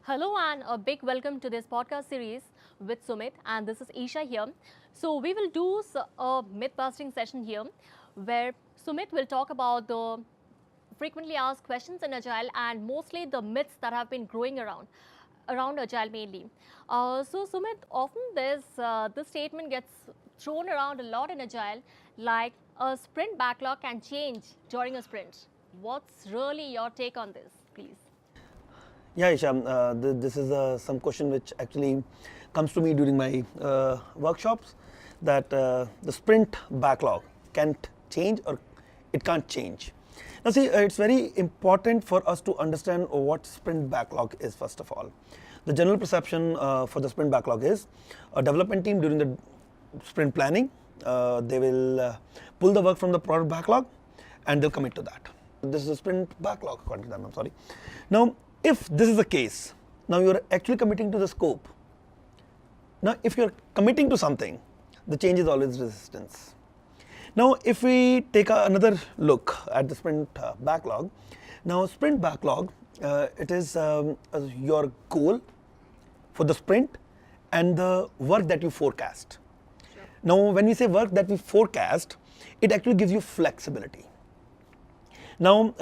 Hello and a big welcome to this podcast series with Sumeeth, and this is Isha here. So we will do a myth busting session here where Sumeeth will talk about the frequently asked questions in Agile and mostly the myths that have been growing around Agile mainly. So Sumeeth, often this statement gets thrown around a lot in Agile, like a sprint backlog can change during a sprint. What's really your take on this, please? Yeah, Isha, this is some question which actually comes to me during my workshops, that the sprint backlog can't change or it can't change. Now see, it's very important for us to understand what sprint backlog is first of all. The general perception for the sprint backlog is a development team during the sprint planning, they will pull the work from the product backlog and they'll commit to that. This is a sprint backlog according to them, I'm sorry. Now, if this is the case, now you're actually committing to the scope. Now, if you're committing to something, the change is always resistance. Now, if we take another look at the sprint backlog, now sprint backlog, it is your goal for the sprint and the work that you forecast. Sure. Now, when we say work that we forecast, it actually gives you flexibility. Now,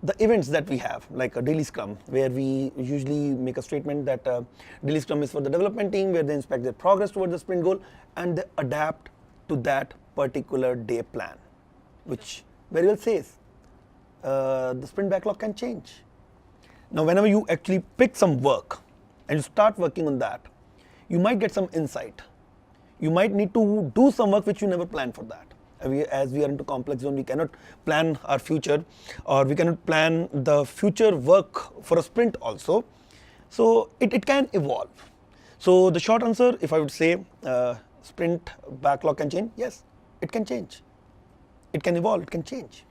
the events that we have, like a daily scrum, where we usually make a statement that daily scrum is for the development team, where they inspect their progress towards the sprint goal and they adapt to that particular day plan, which very well says the sprint backlog can change. Now, whenever you actually pick some work and you start working on that, you might get some insight. You might need to do some work which you never planned for that. As we are into complex zone, we cannot plan our future, or we cannot plan the future work for a sprint also. So it can evolve. So the short answer, if I would say sprint backlog can change, yes, it can change. It can evolve, it can change.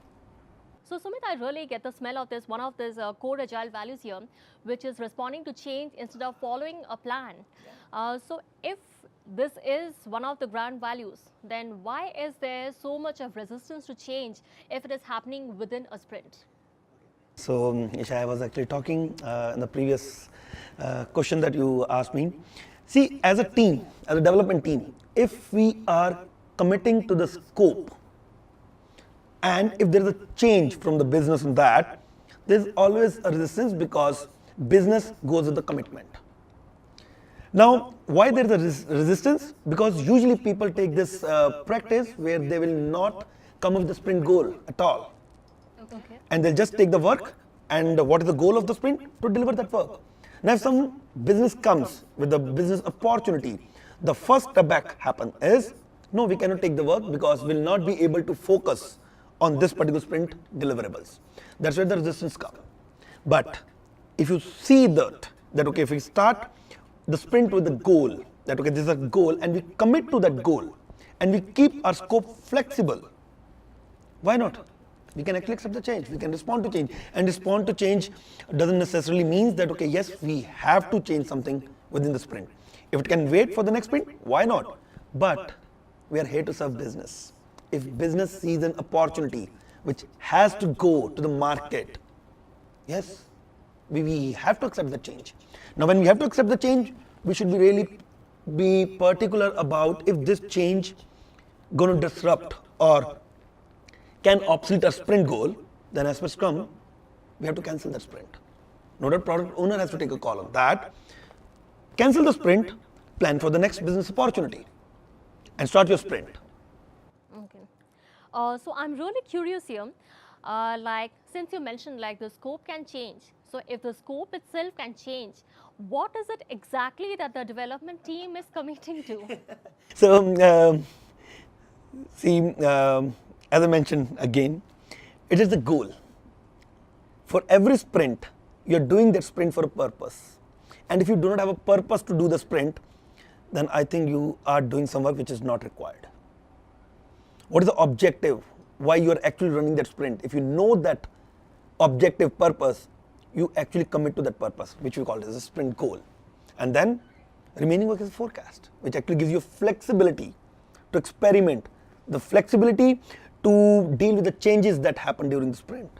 So Sumeeth, I really get the smell of this, one of these core Agile values here, which is responding to change instead of following a plan. So if this is one of the grand values, then why is there so much of resistance to change if it is happening within a sprint? So Isha, I was actually talking in the previous question that you asked me. See, as a team, as a development team, if we are committing to the scope, and if there is a change from the business in that, there's always a resistance because business goes with the commitment. Now, why there is a resistance? Because usually people take this practice where they will not come up with the sprint goal at all. Okay. And they'll just take the work, and what is the goal of the sprint? To deliver that work. Now, if some business comes with a business opportunity, the first step back happen is, no, we cannot take the work because we'll not be able to focus on this particular sprint deliverables. That's where the resistance comes. But if you see that okay, if we start the sprint with the goal, that okay, this is a goal, and we commit to that goal, and we keep our scope flexible, why not? We can actually accept the change, we can respond to change, and respond to change doesn't necessarily mean that okay, yes, we have to change something within the sprint. If it can wait for the next sprint, why not? But we are here to serve business. If business sees an opportunity which has to go to the market, yes, we have to accept the change. Now, when we have to accept the change, we should really be particular about if this change going to disrupt or can obsolete our sprint goal, then as per Scrum, we have to cancel that sprint. No doubt product owner has to take a call on that. Cancel the sprint, plan for the next business opportunity, and start your sprint. Okay. So I'm really curious here, like since you mentioned like the scope can change. So if the scope itself can change, what is it exactly that the development team is committing to? So, as I mentioned again, it is the goal. For every sprint, you're doing that sprint for a purpose. And if you do not have a purpose to do the sprint, then I think you are doing some work which is not required. What is the objective? Why you are actually running that sprint? If you know that objective purpose, you actually commit to that purpose, which we call as a sprint goal. And then remaining work is a forecast, which actually gives you flexibility to experiment, the flexibility to deal with the changes that happen during the sprint.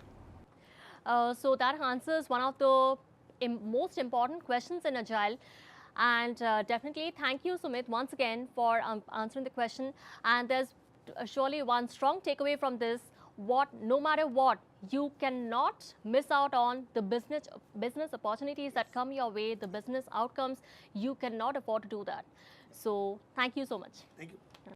So that answers one of the most important questions in Agile. And definitely thank you, Sumeeth, once again for answering the question. And there's surely one strong takeaway from this: no matter what, you cannot miss out on the business opportunities that come your way, the business outcomes. You cannot afford to do that. So thank you so much. Thank you.